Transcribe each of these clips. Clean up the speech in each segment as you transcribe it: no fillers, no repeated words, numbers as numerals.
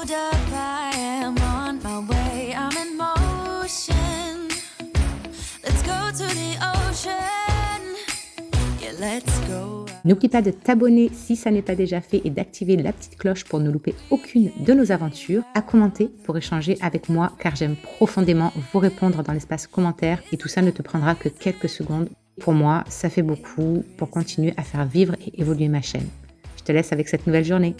hold up, I am on my way, I'm in motion. Let's go to the ocean. Yeah, let's go. N'oublie pas de t'abonner si ça n'est pas déjà fait et d'activer la petite cloche pour ne louper aucune de nos aventures, à commenter pour échanger avec moi car j'aime profondément vous répondre dans l'espace commentaire et tout ça ne te prendra que quelques secondes. Pour moi, ça fait beaucoup pour continuer à faire vivre et évoluer ma chaîne. Je te laisse avec cette nouvelle journée.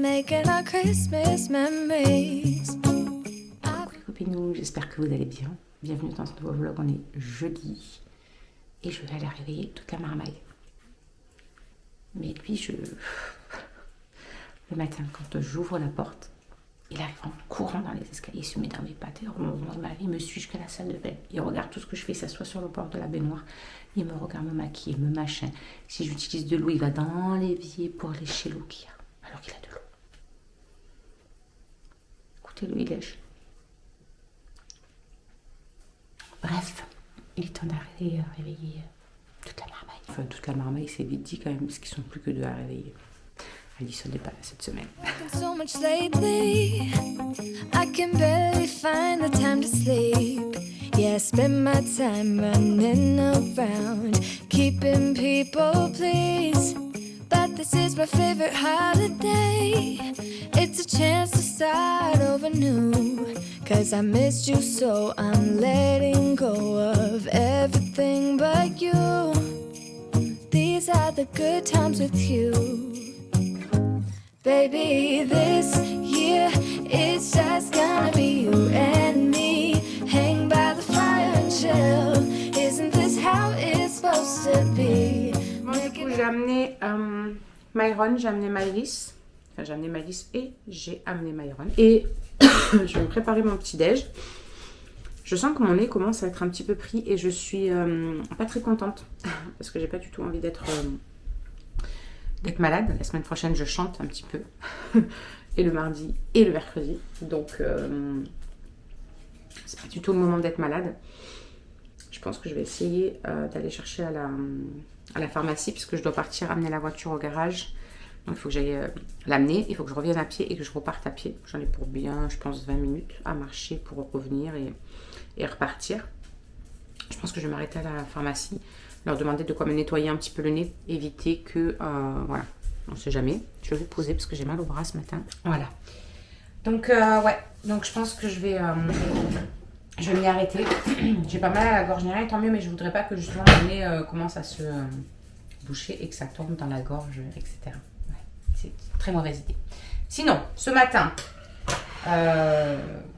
Making our Christmas memories. Coucou les copinous, j'espère que vous allez bien. Bienvenue dans ce nouveau vlog, on est jeudi et je vais aller réveiller toute la marmaille. Mais lui, le matin, quand j'ouvre la porte, il arrive en courant dans les escaliers, il se met dans mes pattes, il me suit jusqu'à la salle de bain. Il regarde tout ce que je fais, il s'assoit sur le bord de la baignoire, il me regarde me maquiller, me machin. Si j'utilise de l'eau, il va dans l'évier pour lécher l'eau qu'il y a, alors qu'il a de l'eau. Écoutez-le, il lèche. Bref, il est temps d'aller réveiller toute la marmaille. Enfin, toute la marmaille, c'est vite dit quand même, parce qu'ils sont plus que deux à réveiller. Alison n'est pas là cette semaine. So much lately, I can barely find the time to sleep. Yeah, I spend my time running around, keeping people pleased. But this is my favorite holiday. It's a chance to start over new. Cause I missed you, so I'm letting go of everything but you. These are the good times with you. Baby, this year it's just gonna be you and me. Hang by the fire and chill. Isn't this how it's supposed to be? Bon, du coup, j'ai amené Myron, j'ai amené Maëlys. Enfin, j'ai amené Maëlys et j'ai amené Myron. Et je vais me préparer mon petit-déj. Je sens que mon nez commence à être un petit peu pris et je suis pas très contente. Parce que j'ai pas du tout envie d'être malade. La semaine prochaine, je chante un petit peu. Et le mardi et le mercredi. Donc, c'est pas du tout le moment d'être malade. Je pense que je vais essayer d'aller chercher à la pharmacie puisque je dois partir amener la voiture au garage. Donc, il faut que j'aille l'amener. Il faut que je revienne à pied et que je reparte à pied. J'en ai pour bien, je pense, 20 minutes à marcher pour revenir et repartir. Je pense que je vais m'arrêter à la pharmacie. Leur demander de quoi me nettoyer un petit peu le nez, éviter que, voilà, on ne sait jamais. Je vais vous poser parce que j'ai mal au bras ce matin. Voilà. Donc, ouais, donc je pense que je vais m'y arrêter. J'ai pas mal à la gorge, tant mieux, mais je voudrais pas que justement mon nez commence à se boucher et que ça tombe dans la gorge, etc. Ouais, c'est une très mauvaise idée. Sinon, ce matin,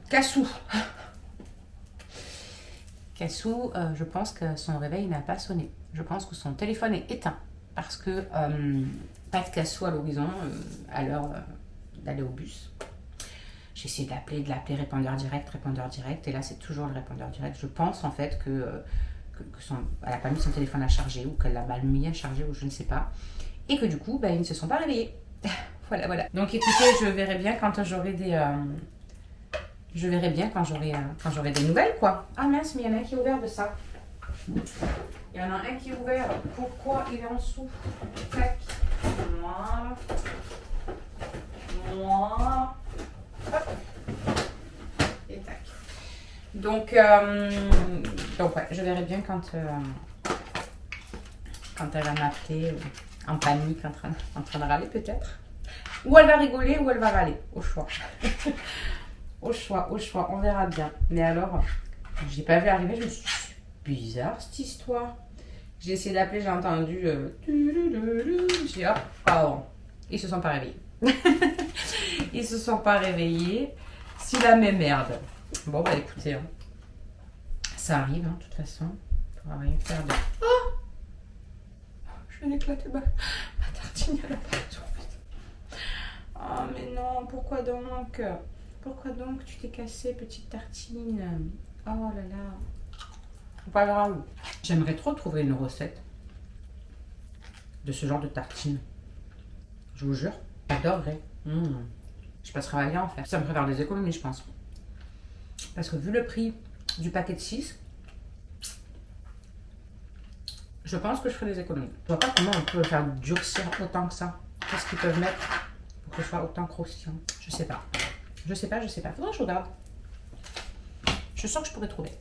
Cassou. Cassou, je pense que son réveil n'a pas sonné. Je pense que son téléphone est éteint. Parce que pas de Cassou à l'horizon à l'heure d'aller au bus. J'ai essayé de l'appeler répondeur direct. Et là, c'est toujours le répondeur direct. Je pense en fait elle n'a pas mis son téléphone à charger ou qu'elle l'a mal mis à charger ou je ne sais pas. Et que du coup, ils ne se sont pas réveillés. Voilà. Donc écoutez, je verrai bien quand j'aurai des... Je verrai bien quand j'aurai des nouvelles, quoi. Ah mince, mais il y en a un qui est ouvert de ça. Il y en a un qui est ouvert. Pourquoi il est en dessous? Tac. Voilà. Hop. Et tac. Donc ouais, je verrai bien quand elle va m'appeler en panique, en train de râler peut-être. Ou elle va rigoler ou elle va râler, au choix. Au choix, on verra bien. Mais alors, je l'ai pas vu arriver, je me suis dit, bizarre cette histoire. J'ai essayé d'appeler, j'ai entendu. J'ai dit, hop, pardon. Ils se sont pas réveillés. C'est la même merde. Bon, écoutez, ça arrive, de toute façon. On pourra rien faire de. Oh, je viens d'éclater ma tartine à la partout. Oh, mais non, pourquoi donc? Pourquoi donc tu t'es cassée, petite tartine? Oh là là. Pas grave. J'aimerais trop trouver une recette de ce genre de tartine. Je vous jure. J'adorerais. Je passerai ma vie à en faire. Ça me ferait faire des économies, je pense. Parce que vu le prix du paquet de 6, je pense que je ferai des économies. Je vois pas comment on peut faire durcir autant que ça. Qu'est-ce qu'ils peuvent mettre pour que ce soit autant croustillant? Je sais pas. Je sais pas. Faudrait que je regarde. Je sens que je pourrais trouver.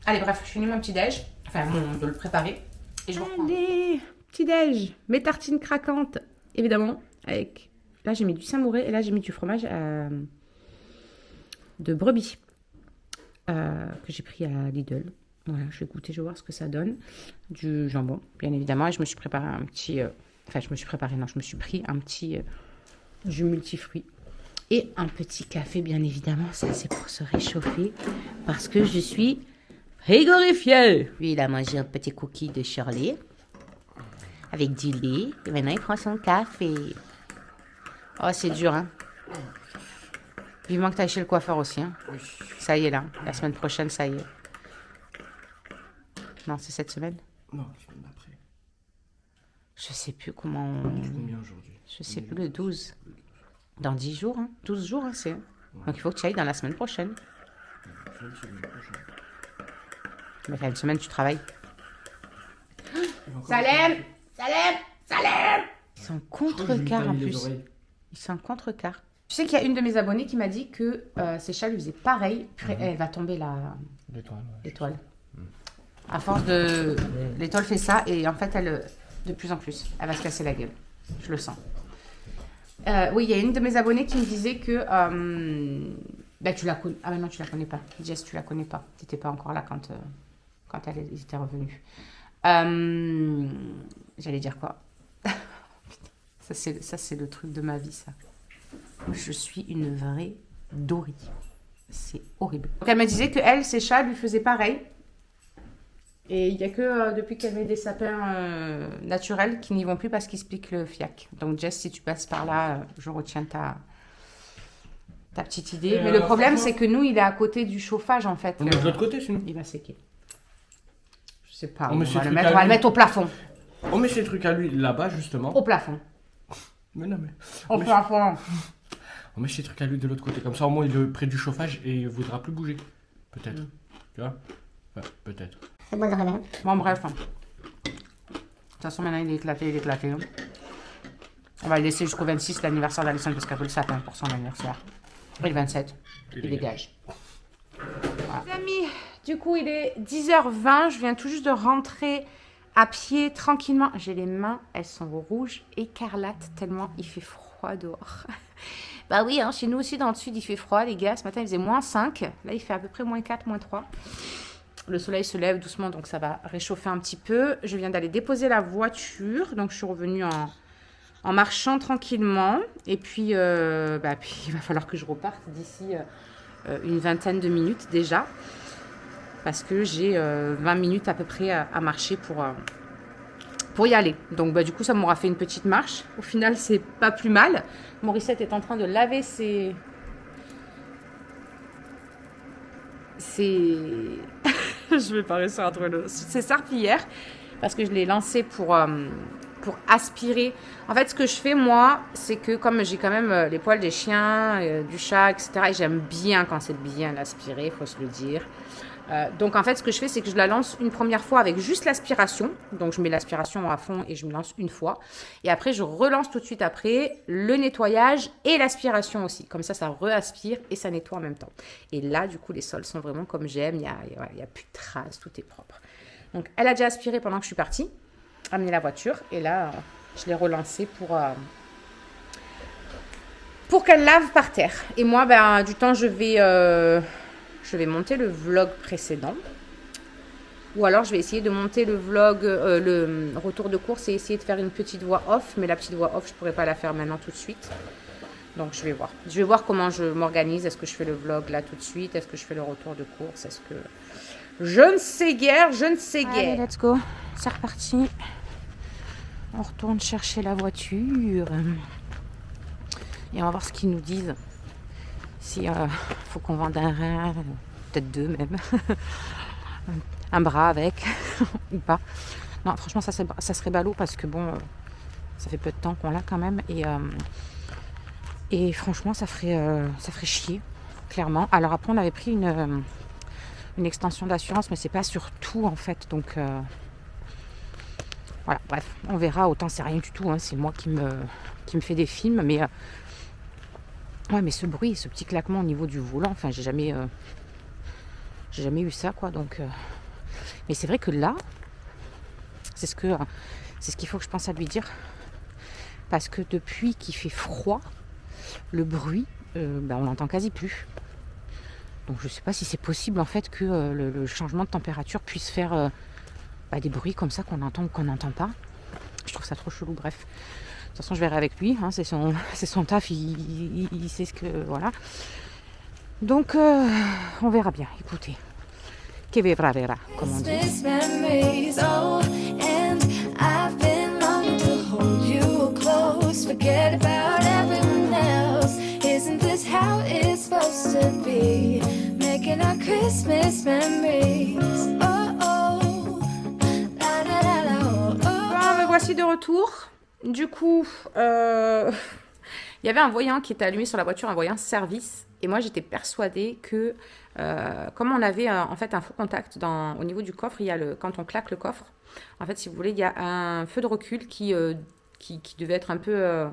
Allez, bref, je finis mon petit déj. Enfin, de le préparer. Et je vous reprends. Allez, petit déj. Mes tartines craquantes, évidemment. Avec... Là, j'ai mis du Saint-Mauré et là, j'ai mis du fromage de brebis. Que j'ai pris à Lidl. Voilà, je vais goûter, je vais voir ce que ça donne. Du jambon, bien évidemment. Et je me suis préparé un petit... je me suis pris un petit jus multifruits. Et un petit café, bien évidemment. Ça, c'est pour se réchauffer. Parce que je suis frigorifiée. Lui, il a mangé un petit cookie de Shirley. Avec du lait. Et maintenant, il prend son café. Oh, c'est dur, hein. Vivement que tu ailles chez le coiffeur aussi, hein. Oui. Ça y est, là. La semaine prochaine, ça y est. Non, c'est cette semaine? Non, la semaine d'après. Je sais plus comment... Combien aujourd'hui? Je sais plus, le 12. Dans 10 jours, hein. 12 jours, hein, c'est... Ouais. Donc, il faut que tu ailles dans la semaine prochaine. Une semaine prochaine. Mais une semaine, tu travailles. Salem! Ils sont contre-quart, en plus. Ils sont contre-quart. Tu sais qu'il y a une de mes abonnées qui m'a dit que ses chats lui faisaient pareil. Puis elle va tomber l'étoile. À force de... L'étoile fait ça et en fait, elle, de plus en plus, elle va se casser la gueule. Je le sens. Oui, il y a une de mes abonnées qui me disait que... tu la connais... Ah mais non, tu la connais pas. Jess, tu la connais pas. Tu n'étais pas encore là quand elle était revenue. J'allais dire quoi? Ça, c'est le truc de ma vie, ça. Je suis une vraie Dory. C'est horrible. Donc, elle me disait que elle, ses chats lui faisaient pareil. Et il n'y a que depuis qu'elle met des sapins naturels qui n'y vont plus parce qu'ils se piquent le fiac. Donc, Jess, si tu passes par là, je retiens ta petite idée. Mais le problème, c'est que nous, il est à côté du chauffage, en fait. On est de l'autre côté, sinon. Il va séquer. Je sais pas. On va le mettre au plafond. On met ces trucs à lui là-bas, justement. Au plafond. Mais non, mais... Au plafond. On met ces trucs à lui de l'autre côté. Comme ça, au moins, il est près du chauffage et il ne voudra plus bouger. Peut-être. Tu vois? Ouais, peut-être. C'est bon de rien. Bon, bref. De toute façon, maintenant, il est éclaté. On va le laisser jusqu'au 26, l'anniversaire d'Alison, parce qu'elle veut le sapin pour son anniversaire. Et le 27, il dégage. Voilà. Les amis, du coup, il est 10h20. Je viens tout juste de rentrer à pied, tranquillement. J'ai les mains, elles sont rouges, écarlates, tellement il fait froid dehors. Bah oui, hein, chez nous aussi, dans le sud, il fait froid, les gars. Ce matin, il faisait -5. Là, il fait à peu près -4, -3. Le soleil se lève doucement, donc ça va réchauffer un petit peu. Je viens d'aller déposer la voiture. Donc, je suis revenue en marchant tranquillement. Et puis, il va falloir que je reparte d'ici une vingtaine de minutes déjà. Parce que j'ai 20 minutes à peu près à marcher pour y aller. Donc, du coup, ça m'aura fait une petite marche. Au final, c'est pas plus mal. Morissette est en train de laver ses... Je vais pas réussir à trouver ses serpillères. Parce que je l'ai lancé pour aspirer. En fait, ce que je fais, moi, c'est que comme j'ai quand même les poils des chiens, du chat, etc., et j'aime bien quand c'est bien aspiré, il faut se le dire. Donc en fait ce que je fais c'est que je la lance une première fois avec juste l'aspiration, donc je mets l'aspiration à fond et je me lance une fois et après je relance tout de suite après le nettoyage et l'aspiration aussi, comme ça re-aspire et ça nettoie en même temps. Et là du coup les sols sont vraiment comme j'aime, il y a plus de traces, tout est propre. Donc elle a déjà aspiré pendant que je suis partie, amener la voiture et là je l'ai relancée pour qu'elle lave par terre. Et moi du temps je vais monter le vlog précédent. Ou alors, je vais essayer de monter le vlog, le retour de course et essayer de faire une petite voix off. Mais la petite voix off, je ne pourrais pas la faire maintenant tout de suite. Donc, je vais voir. Je vais voir comment je m'organise. Est-ce que je fais le vlog là tout de suite? Est-ce que je fais le retour de course? Est-ce que... Je ne sais guère. Allez, let's go. C'est reparti. On retourne chercher la voiture. Et on va voir ce qu'ils nous disent. Si faut qu'on vende un rein, peut-être 2 même, un bras avec, ou pas. Non, franchement, ça serait ballot parce que bon, ça fait peu de temps qu'on l'a quand même. Et franchement, ça ferait chier, clairement. Alors après, on avait pris une extension d'assurance, mais c'est pas sur tout en fait. Donc Voilà, bref, on verra. Autant c'est rien du tout, hein, c'est moi qui me fais des films. Mais ouais, mais ce bruit, ce petit claquement au niveau du volant, enfin, j'ai jamais eu ça, quoi. Donc, mais c'est vrai que là, c'est ce qu'il faut que je pense à lui dire. Parce que depuis qu'il fait froid, le bruit, on l'entend quasi plus. Donc je sais pas si c'est possible en fait que le changement de température puisse faire des bruits comme ça qu'on entend ou qu'on n'entend pas. Je trouve ça trop chelou, bref. De toute façon je verrai avec lui, hein, c'est son taf, il sait ce que... Voilà. Donc on verra bien, écoutez. Que verra, verra, comme on dit. Christmas memories, oh, and I've been longing to hold you close. Forget about everyone else. Isn't this how it's supposed to be? Making our Christmas memories. Oh, oh, la la la la, oh, oh. Bon, me voici de retour. Du coup, il y avait un voyant qui était allumé sur la voiture, un voyant service. Et moi, j'étais persuadée que, comme on avait en fait un faux contact au niveau du coffre, il y a quand on claque le coffre, en fait, si vous voulez, il y a un feu de recul qui devait être un peu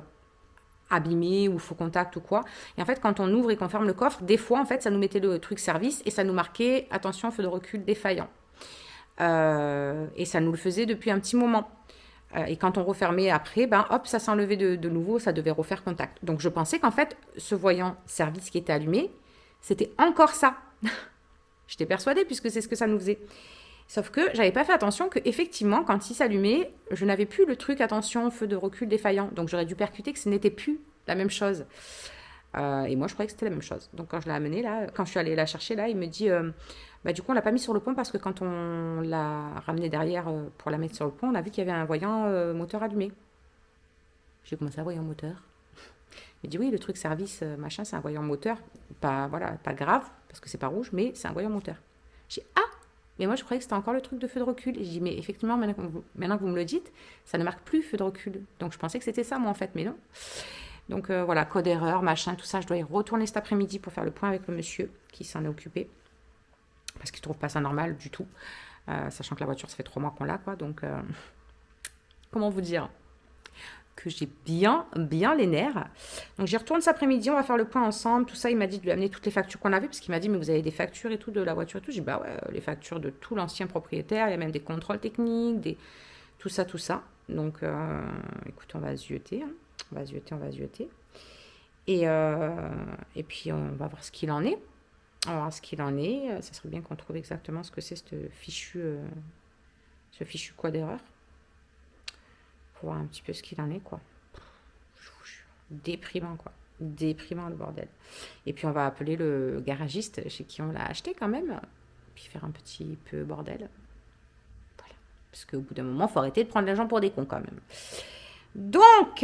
abîmé ou faux contact ou quoi. Et en fait, quand on ouvre et qu'on ferme le coffre, des fois, en fait, ça nous mettait le truc service et ça nous marquait « Attention, feu de recul défaillant ». Et ça nous le faisait depuis un petit moment. Et quand on refermait après, hop, ça s'enlevait de nouveau, ça devait refaire contact. Donc je pensais qu'en fait, ce voyant service qui était allumé, c'était encore ça. J'étais persuadée puisque c'est ce que ça nous faisait. Sauf que j'avais pas fait attention que effectivement, quand il s'allumait, je n'avais plus le truc attention, feu de recul défaillant. Donc j'aurais dû percuter que ce n'était plus la même chose. Et moi, je croyais que c'était la même chose. Donc quand je l'ai amené là, quand je suis allée la chercher là, il me dit... du coup, on l'a pas mis sur le pont parce que quand on l'a ramené derrière pour la mettre sur le pont, on a vu qu'il y avait un voyant moteur allumé. J'ai commencé à voyant moteur. Il me dit oui, le truc service machin, c'est un voyant moteur, pas grave parce que c'est pas rouge, mais c'est un voyant moteur. J'ai dit, ah, mais moi je croyais que c'était encore le truc de feu de recul. Et j'ai dit mais effectivement maintenant que vous me le dites, ça ne marque plus feu de recul. Donc je pensais que c'était ça moi en fait, mais non. Donc voilà, code erreur, machin, tout ça. Je dois y retourner cet après-midi pour faire le point avec le monsieur qui s'en est occupé. Parce qu'il ne trouve pas ça normal du tout. Sachant que la voiture, ça fait 3 mois qu'on l'a, quoi. Donc, comment vous dire que j'ai bien les nerfs. Donc, j'y retourne cet après-midi. On va faire le point ensemble. Tout ça, il m'a dit de lui amener toutes les factures qu'on avait. Parce qu'il m'a dit, mais vous avez des factures et tout de la voiture et tout. J'ai dit, ouais, les factures de tout l'ancien propriétaire. Il y a même des contrôles techniques, tout ça. Donc, écoute, on va zioter. Hein. On va zioter. Et puis, on va voir ce qu'il en est. Alors, ce qu'il en est, ça serait bien qu'on trouve exactement ce que c'est ce fichu code erreur. Pour voir un petit peu ce qu'il en est, quoi. Déprimant, quoi. Déprimant, le bordel. Et puis, on va appeler le garagiste chez qui on l'a acheté, quand même. Puis faire un petit peu bordel. Voilà. Parce qu'au bout d'un moment, il faut arrêter de prendre les gens pour des cons, quand même. Donc,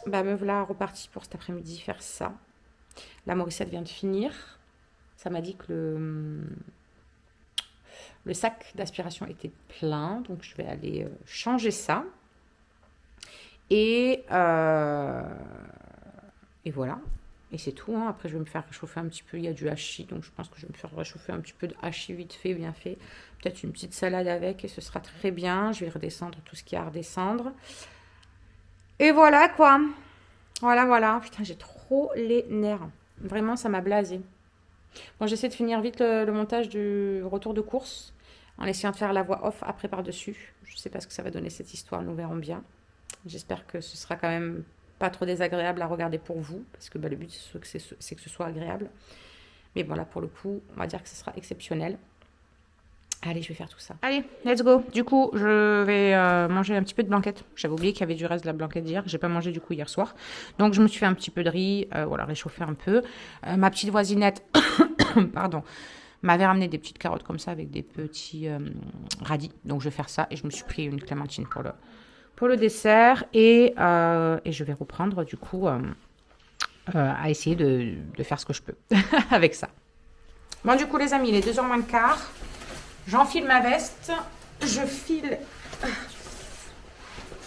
me voilà repartie pour cet après-midi faire ça. La Morissette vient de finir. Ça m'a dit que le sac d'aspiration était plein, donc je vais aller changer ça. Et voilà. Et c'est tout. Hein. Après, je vais me faire réchauffer un petit peu. Il y a du hachis, donc je pense que je vais me faire réchauffer un petit peu de hachis vite fait, bien fait. Peut-être une petite salade avec, et ce sera très bien. Je vais redescendre tout ce qu'il y a à redescendre. Et voilà, quoi. Voilà. Putain, j'ai trop les nerfs. Vraiment, ça m'a blasé. Bon, j'essaie de finir vite le montage du retour de course en essayant de faire la voix off après par-dessus. Je ne sais pas ce que ça va donner cette histoire, nous verrons bien. J'espère que ce sera quand même pas trop désagréable à regarder pour vous, parce que le but c'est que ce soit agréable. Mais voilà, pour le coup, on va dire que ce sera exceptionnel. Allez, je vais faire tout ça. Allez, let's go. Du coup, je vais manger un petit peu de blanquette. J'avais oublié qu'il y avait du reste de la blanquette d'hier. J'ai pas mangé du coup hier soir. Donc, je me suis fait un petit peu de riz. Réchauffer un peu. Ma petite voisinette, pardon, m'avait ramené des petites carottes comme ça avec des petits radis. Donc, je vais faire ça. Et je me suis pris une clémentine pour le dessert. Et je vais reprendre du coup à essayer de faire ce que je peux avec ça. Bon, du coup, les amis, il est 2h moins le quart. J'enfile ma veste, je file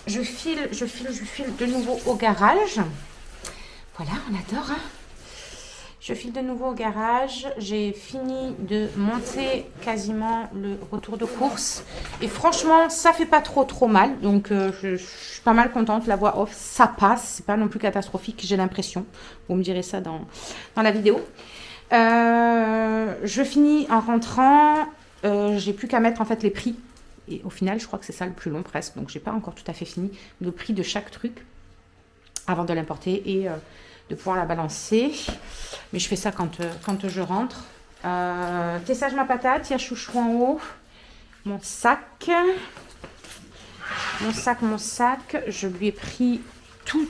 de nouveau au garage. Voilà, on adore. Hein. Je file de nouveau au garage. J'ai fini de monter quasiment le retour de course. Et franchement, ça fait pas trop mal. Donc, je suis pas mal contente. La voix off, ça passe. C'est pas non plus catastrophique, j'ai l'impression. Vous me direz ça dans la vidéo. Je finis en rentrant. J'ai plus qu'à mettre en fait les prix. Et au final, je crois que c'est ça le plus long presque. Donc, j'ai pas encore tout à fait fini le prix de chaque truc avant de l'importer et de pouvoir la balancer. Mais je fais ça quand je rentre. Tessage ma patate, il y a chouchou en haut. Mon sac. Mon sac. Je lui ai pris tout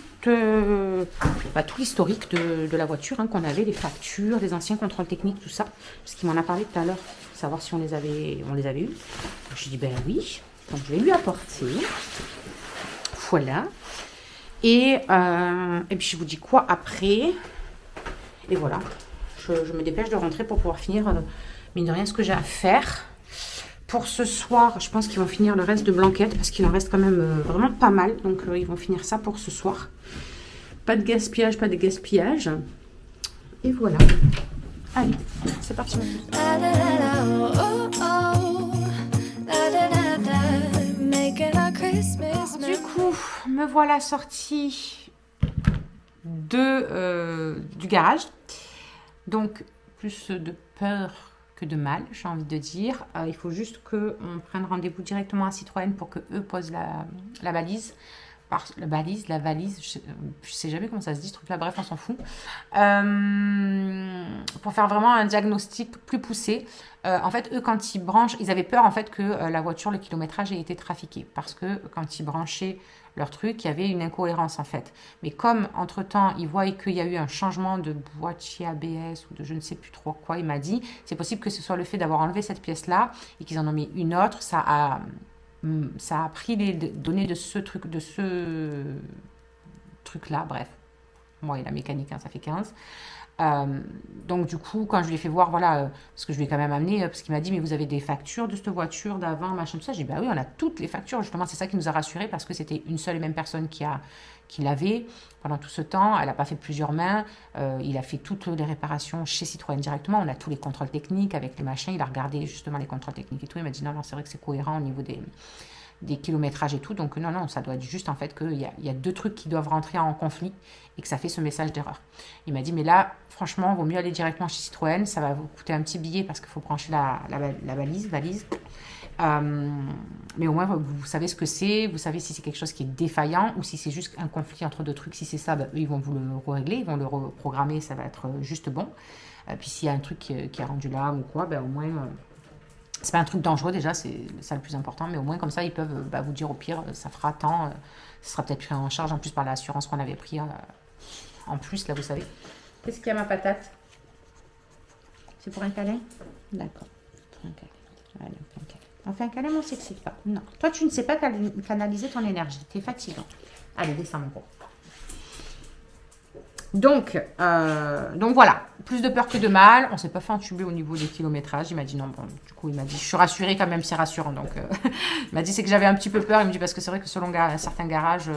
l'historique de la voiture qu'on avait, les factures, les anciens contrôles techniques, tout ça. Parce qu'il m'en a parlé tout à l'heure, savoir si on les avait eus. J'ai dit ben oui. Donc je vais lui apporter. Voilà. Et puis je vous dis quoi après. Et voilà. Je me dépêche de rentrer pour pouvoir finir, mine de rien, ce que j'ai à faire. Pour ce soir, je pense qu'ils vont finir le reste de blanquettes parce qu'il en reste quand même vraiment pas mal. Donc ils vont finir ça pour ce soir. Pas de gaspillage, pas de gaspillage. Et voilà. Allez, c'est parti. Du coup, me voilà sortie du garage. Donc, plus de peur que de mal, j'ai envie de dire. Il faut juste qu'on prenne rendez-vous directement à Citroën pour qu'eux posent la valise. La valise, je sais jamais comment ça se dit ce truc-là, bref, on s'en fout. Pour faire vraiment un diagnostic plus poussé. En fait, eux, quand ils branchent, ils avaient peur en fait que la voiture, le kilométrage ait été trafiqué. Parce que quand ils branchaient leur truc, il y avait une incohérence en fait. Mais comme entre-temps, ils voient qu'il y a eu un changement de boîtier ABS ou de je ne sais plus trop quoi, il m'a dit, c'est possible que ce soit le fait d'avoir enlevé cette pièce-là et qu'ils en ont mis une autre, ça a pris les données de ce truc-là, bref. Moi et la mécanique, ça fait 15. Donc du coup, quand je lui ai fait voir, voilà, parce que je lui ai quand même amené, parce qu'il m'a dit, mais vous avez des factures de cette voiture d'avant, machin, tout ça. J'ai dit, bah oui, on a toutes les factures. Justement, c'est ça qui nous a rassurés, parce que c'était une seule et même personne qui l'avait pendant tout ce temps. Elle n'a pas fait plusieurs mains. Il a fait toutes les réparations chez Citroën directement. On a tous les contrôles techniques avec les machins. Il a regardé justement les contrôles techniques et tout. Il m'a dit, non, c'est vrai que c'est cohérent au niveau des kilométrages et tout. Donc non, ça doit être juste en fait qu'il y a deux trucs qui doivent rentrer en conflit et que ça fait ce message d'erreur. Il m'a dit, mais là, franchement, il vaut mieux aller directement chez Citroën. Ça va vous coûter un petit billet parce qu'il faut brancher la valise. Mais au moins, vous savez ce que c'est. Vous savez si c'est quelque chose qui est défaillant ou si c'est juste un conflit entre deux trucs. Si c'est ça, eux, ils vont vous le régler. Ils vont le reprogrammer. Ça va être juste bon. Puis s'il y a un truc qui est rendu là ou quoi, au moins... c'est pas un truc dangereux déjà, c'est ça le plus important, mais au moins comme ça ils peuvent vous dire au pire ça fera tant, ça sera peut-être pris en charge en plus par l'assurance qu'on avait pris en plus là vous savez. Qu'est-ce qu'il y a ma patate? C'est pour un câlin? D'accord, pour un câlin. Allez, on fait un câlin, mais on s'excite pas. Non, toi tu ne sais pas canaliser ton énergie, t'es fatigant. Allez, descends mon gros. Donc voilà, plus de peur que de mal. On s'est pas fait entuber au niveau des kilométrages. Il m'a dit non, bon, du coup, il m'a dit, je suis rassurée quand même, c'est rassurant. Donc, il m'a dit, c'est que j'avais un petit peu peur. Il me dit, parce que c'est vrai que selon certains garages,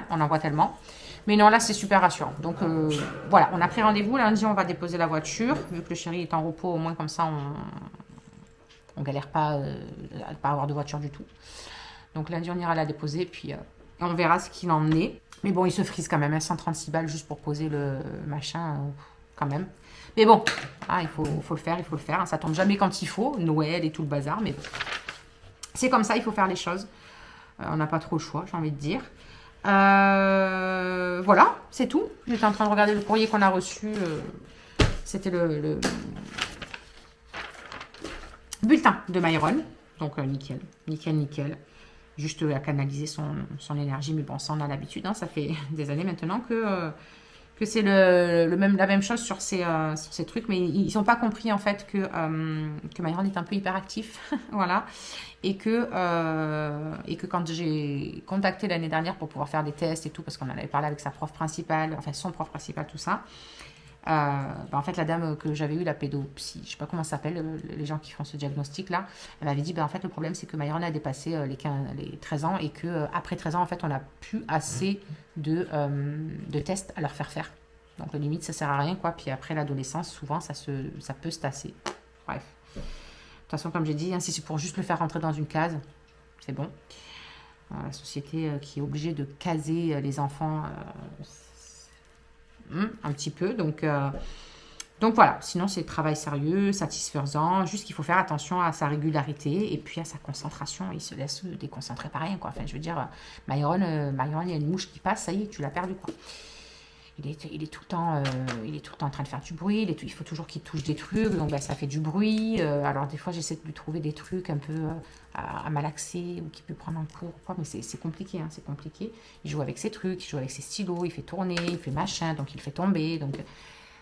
on en voit tellement. Mais non, là, c'est super rassurant. Donc, voilà, on a pris rendez-vous. Lundi, on va déposer la voiture. Vu que le chéri est en repos, au moins comme ça, on galère pas à pas avoir de voiture du tout. Donc, lundi, on ira la déposer. Puis, on verra ce qu'il en est. Mais bon, il se frise quand même, 136 balles juste pour poser le machin, quand même. Mais bon, il faut le faire, il faut le faire. Ça tombe jamais quand il faut, Noël et tout le bazar, mais c'est comme ça, il faut faire les choses. On n'a pas trop le choix, j'ai envie de dire. Voilà, c'est tout. J'étais en train de regarder le courrier qu'on a reçu. C'était le bulletin de Myron. Donc, nickel. Juste à canaliser son énergie, mais bon, ça on a l'habitude, ça fait des années maintenant que c'est la même chose sur ces trucs, mais ils n'ont pas compris en fait que Myron est un peu hyperactif, voilà, et que quand j'ai contacté l'année dernière pour pouvoir faire des tests et tout, parce qu'on en avait parlé avec sa prof principale, enfin son prof principal, tout ça, en fait la dame que j'avais eue, la pédopsie, je sais pas comment ça s'appelle, les gens qui font ce diagnostic là, elle m'avait dit en fait le problème c'est que Myron a dépassé les 13 ans et que après 13 ans en fait on n'a plus assez de tests à leur faire. Donc, limite, ça sert à rien, quoi. Puis après l'adolescence, souvent, ça peut se tasser. Bref. De toute façon, comme j'ai dit, hein, si c'est pour juste le faire rentrer dans une case, c'est bon. La société qui est obligée de caser les enfants un petit peu. Donc voilà, sinon c'est travail sérieux, satisfaisant, juste qu'il faut faire attention à sa régularité et puis à sa concentration. Il se laisse déconcentrer par rien, quoi. Enfin, je veux dire, Myron, il y a une mouche qui passe, ça y est, tu l'as perdu, quoi. Il est tout le temps en train de faire du bruit, il faut toujours qu'il touche des trucs, donc ça fait du bruit. Alors des fois j'essaie de lui trouver des trucs un peu à malaxer ou qu'il peut prendre en cours, quoi, mais c'est compliqué, hein, c'est compliqué. Il joue avec ses trucs, il joue avec ses stylos, il fait tourner, il fait machin, donc il fait tomber. Donc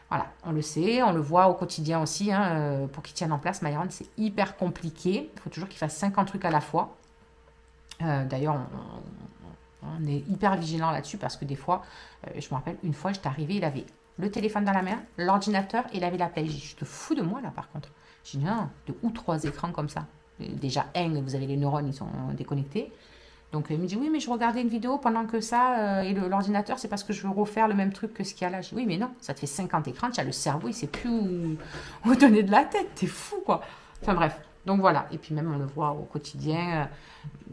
voilà, on le sait, on le voit au quotidien aussi, hein, pour qu'il tienne en place, Myron, c'est hyper compliqué. Il faut toujours qu'il fasse 50 trucs à la fois. D'ailleurs, on est hyper vigilant là-dessus parce que des fois, je me rappelle, une fois, j'étais arrivée, il avait le téléphone dans la main, l'ordinateur et il avait la play. J'ai dit, je te fous de moi là par contre. J'ai dit, non, de où 3 écrans comme ça? Déjà, vous avez les neurones, ils sont déconnectés. Donc il me dit, oui, mais je regardais une vidéo pendant que ça, et l'ordinateur, c'est parce que je veux refaire le même truc que ce qu'il y a là. Je dis, oui, mais non, ça te fait 50 écrans, tu as le cerveau, il sait plus où donner de la tête, t'es fou quoi. Enfin bref, donc voilà. Et puis même, on le voit au quotidien,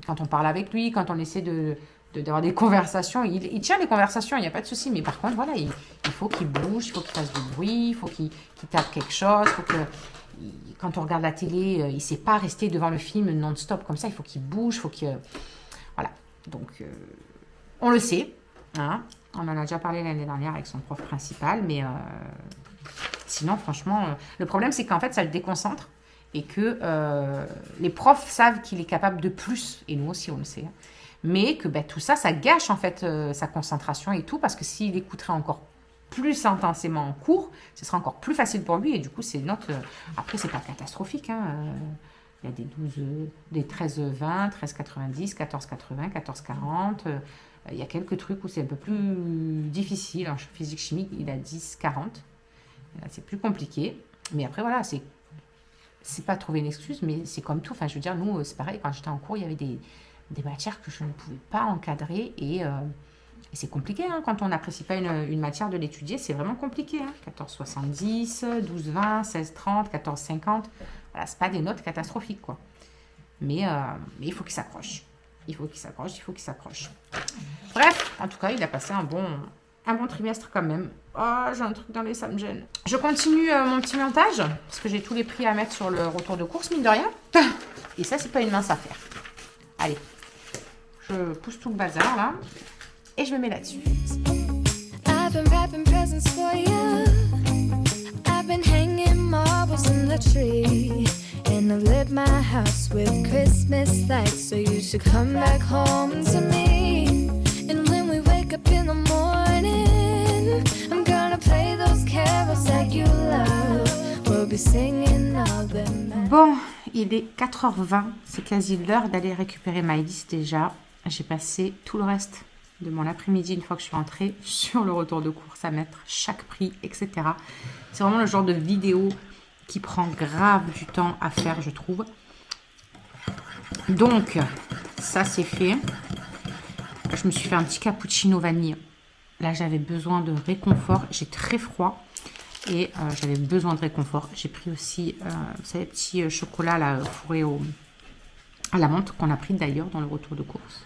quand on parle avec lui, quand on essaie d'avoir des conversations, il tient les conversations, il n'y a pas de souci, mais par contre, voilà, il faut qu'il bouge, il faut qu'il fasse du bruit, il faut qu'il tape quelque chose, il faut que, quand on regarde la télé, il ne sait pas rester devant le film non-stop comme ça, il faut qu'il bouge, il faut qu'il... Voilà, donc on le sait, hein, on en a déjà parlé l'année dernière avec son prof principal, mais sinon, franchement, le problème, c'est qu'en fait, ça le déconcentre et que les profs savent qu'il est capable de plus, et nous aussi, on le sait, hein. Mais que tout ça, ça gâche en fait sa concentration et tout, parce que s'il écouterait encore plus intensément en cours, ce sera encore plus facile pour lui, et du coup, ces notes, après, c'est pas catastrophique, hein, il y a des 13,20, 13,90, 14,80, 14,40, il y a quelques trucs où c'est un peu plus difficile, en physique chimique, il a 10,40, c'est plus compliqué, mais après, voilà, c'est pas trouver une excuse, mais c'est comme tout, enfin, je veux dire, nous, c'est pareil, quand j'étais en cours, il y avait des matières que je ne pouvais pas encadrer et c'est compliqué, hein, quand on n'apprécie pas une matière de l'étudier, c'est vraiment compliqué, hein. 14,70, 12,20, 16,30, 14,50, voilà, c'est pas des notes catastrophiques, quoi. Mais il faut qu'il s'accroche. Il faut qu'il s'accroche. Bref, en tout cas, il a passé un bon trimestre quand même. Oh, j'ai un truc dans les, ça me gêne. Je continue mon petit montage, parce que j'ai tous les prix à mettre sur le retour de course, mine de rien. Et ça, c'est pas une mince affaire. Allez. Je pousse tout le bazar là et je me mets là-dessus. I've been wrapping presents for you. I've been hanging marbles in the tree. And I've lit my house with Christmas lights. So you should come back home to me. And when we wake up in the morning, I'm gonna play those carols that you love. We'll be singing all them. Bon, il est 4h20. C'est quasi l'heure d'aller récupérer Maëlys déjà. J'ai passé tout le reste de mon après-midi, une fois que je suis rentrée, sur le retour de course, à mettre chaque prix, etc. C'est vraiment le genre de vidéo qui prend grave du temps à faire, je trouve. Donc, ça c'est fait. Je me suis fait un petit cappuccino vanille. Là, j'avais besoin de réconfort. J'ai très froid et j'avais besoin de réconfort. J'ai pris aussi, vous savez, petit chocolat là, fourré à la menthe, qu'on a pris d'ailleurs dans le retour de course.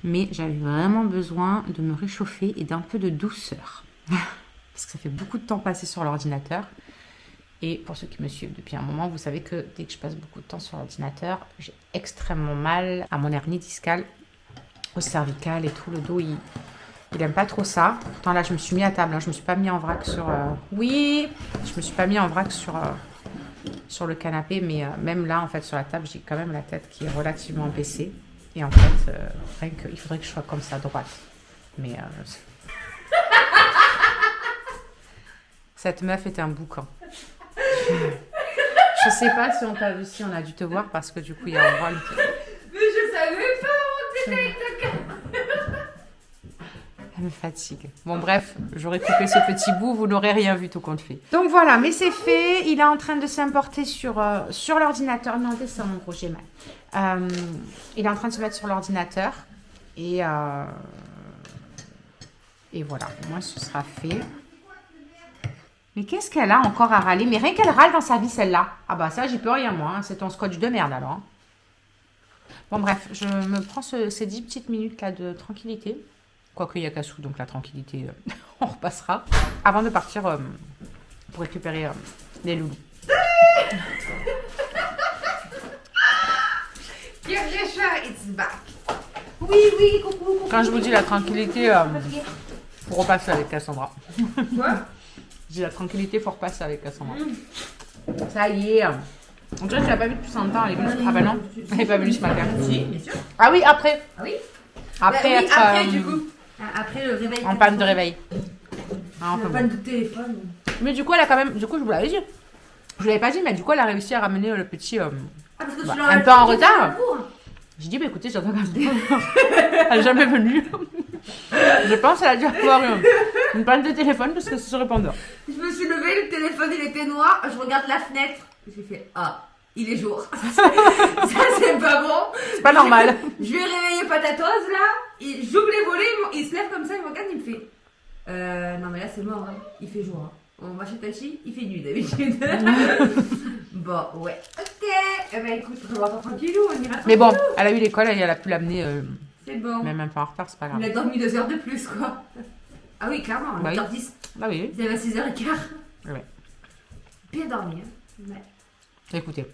Mais j'avais vraiment besoin de me réchauffer et d'un peu de douceur. Parce que ça fait beaucoup de temps passé sur l'ordinateur. Et pour ceux qui me suivent depuis un moment, vous savez que dès que je passe beaucoup de temps sur l'ordinateur, j'ai extrêmement mal à mon hernie discale, au cervical et tout. Le dos, il aime pas trop ça. Pourtant là, je me suis mis à table. Hein. Je me suis pas mis en vrac sur... Oui, je me suis pas mis en vrac sur le canapé. Mais même là, en fait, sur la table, j'ai quand même la tête qui est relativement baissée. Et en fait, il faudrait que je sois comme ça, droite. Mais cette meuf est un boucan. Je sais pas si on t'a vu, si on a dû te voir, parce que du coup, il y a un rôle. Mais je savais pas où t'étais avec ta caméra. Elle me fatigue. Bon, bref, j'aurais coupé ce petit bout, vous n'aurez rien vu tout compte fait. Donc voilà, mais c'est fait. Il est en train de s'importer sur l'ordinateur. Non, descends, mon gros, j'ai mal. Il est en train de se mettre sur l'ordinateur. Et Et voilà, au moins ce sera fait. Mais qu'est-ce qu'elle a encore à râler? Mais rien qu'elle râle dans sa vie, celle-là. Ah bah ça, j'y peux rien, moi. Hein. C'est ton scotch de merde, alors. Bon, bref, je me prends ces 10 petites minutes-là de tranquillité. Quoique, il y a qu'à sous, donc la tranquillité, on repassera. Avant de partir pour récupérer les loulous. It's back. Oui, oui, coucou. Quand je vous dis la tranquillité, faut repasser avec Cassandra. Quoi? J'ai la tranquillité, faut repasser avec Cassandra. Ça y est. On dirait que tu l'as pas vue depuis 100 ans. Elle est venue. Ah bah non, elle n'est pas venue ce matin. Si, bien sûr. Ah oui, après. Ah oui? Après Bah oui, être après, du coup. Après le réveil. en panne de réveil. Ah, enfin En bon. panne de téléphone. Mais du coup, elle a quand même. Du coup, je vous l'avais dit. Je vous l'avais pas dit, mais du coup, elle a réussi à ramener le petit. Ah, parce que Bah, tu un peu en retard. J'ai dit, bah écoutez, j'attends quand même. Elle n'est jamais venue. Je pense qu'elle a dû avoir une panne de téléphone parce que c'est sur répondeur. Je me suis levée, le téléphone il était noir, je regarde la fenêtre, j'ai fait ah, il est jour. Ça c'est pas bon. C'est pas normal. Je vais réveiller Patatos là, j'ouvre les volets, il se lève comme ça, il me regarde, il me fait non mais là c'est mort, hein. Il fait jour. Hein. On va chez Tachi, il fait nuit d'habitude. Bon, ouais. Ok. Eh ben écoute, on va tranquillou, on ira tranquillou. Mais bon, elle a eu l'école, elle a pu l'amener. C'est bon. Même un peu en retard, c'est pas grave. Il a dormi 2 heures de plus quoi. Ah oui, clairement, Bah oui. 8h10. Ah oui, Il avait à 6h15. ouais. Bien dormi. Hein. Ouais, Écoutez,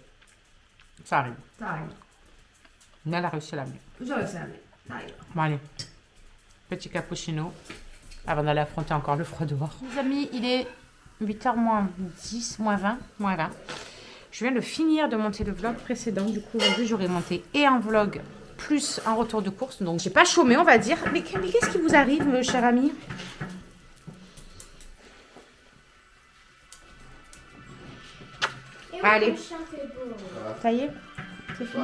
ça arrive. ça arrive. Mais elle a réussi à l'amener. J'aurais ça, mais ça arrive. Bon, allez. Petit cappuccino. Avant d'aller affronter encore le froid dehors. Les amis, il est 8h moins 10, moins 20. Je viens de finir de monter le vlog précédent. Du coup, aujourd'hui, j'aurais monté et un vlog plus un retour de course. Donc, j'ai pas chômé, on va dire. Mais qu'est-ce qui vous arrive, cher ami? Allez. Ça y est, c'est fini.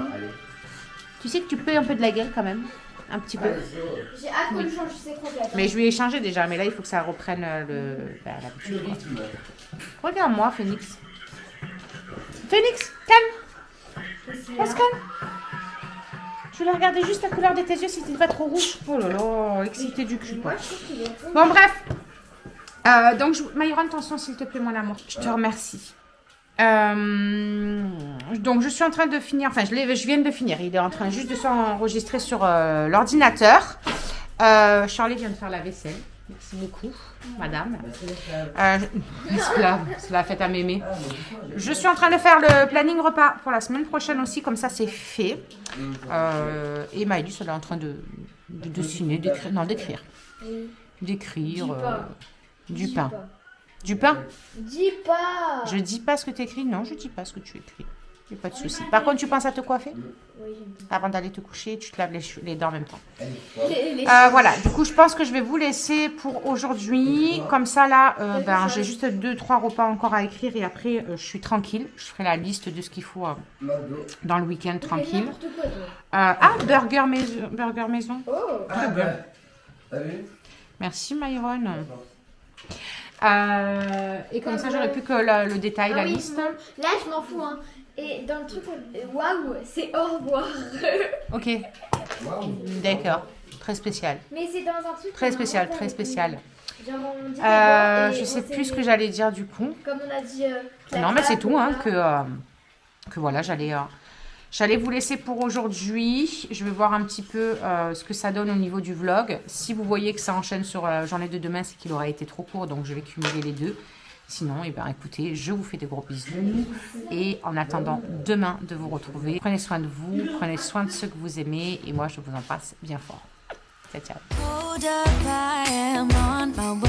Tu sais que tu peux un peu de la gueule quand même. Un petit peu. J'ai hâte qu'on change ses croquettes. Mais je lui ai changé déjà. Mais là, il faut que ça reprenne l'habitude. Regarde-moi, Phoenix. Phoenix, calme. On se calme. Je voulais regarder juste la couleur de tes yeux si c'était pas trop rouge. Oh là là, excité du cul. Quoi. Moi, je trouve qu'il est Bon, bref. Donc, Myron, attention, s'il te plaît, mon amour. Je te remercie. Donc, je suis en train de finir. Enfin, je viens de finir. Il est en train juste de s'enregistrer sur l'ordinateur. Charlie vient de faire la vaisselle. Merci beaucoup, madame. C'est la fête à mémé. Je suis en train de faire le planning repas pour la semaine prochaine aussi. Comme ça, c'est fait. Et Maëlys, elle est en train de dessiner, d'écrire. Non, d'écrire. D'écrire. Du pain. Du pain? Dis pas. Je dis pas ce que tu écris. Non, je dis pas ce que tu écris. Il n'y a pas de souci. Par contre, tu penses à te coiffer? Oui, j'aime bien. Avant d'aller te coucher, tu te laves les dents en même temps. Les Voilà, du coup, je pense que je vais vous laisser pour aujourd'hui. Comme ça, là, j'ai juste 2-3 repas encore à écrire et après, je suis tranquille. Je ferai la liste de ce qu'il faut dans le week-end tranquille. n'importe quoi, toi. Burger maison. Oh. Très bien. Merci, Myron. Et comme ça, j'aurai plus que le détail, Ah la oui, liste. bon, là, je m'en fous. Hein. Et dans le truc, waouh, c'est au revoir. Ok. D'accord. Très spécial. Mais c'est dans un truc. Très qu'on spécial, invente très avec spécial. nous. Genre, on dit d'abord et Je on sais s'est- plus ce que j'allais dire du coup. Comme on a dit. Non, mais c'est tout, hein, que voilà, j'allais vous laisser pour aujourd'hui. Je vais voir un petit peu ce que ça donne au niveau du vlog. Si vous voyez que ça enchaîne sur la journée de demain, c'est qu'il aurait été trop court, donc je vais cumuler les deux. Sinon, eh ben, écoutez, je vous fais des gros bisous. Et en attendant demain de vous retrouver, prenez soin de vous, prenez soin de ceux que vous aimez. Et moi, je vous embrasse bien fort. Ciao, ciao. Hold up, I am on my way.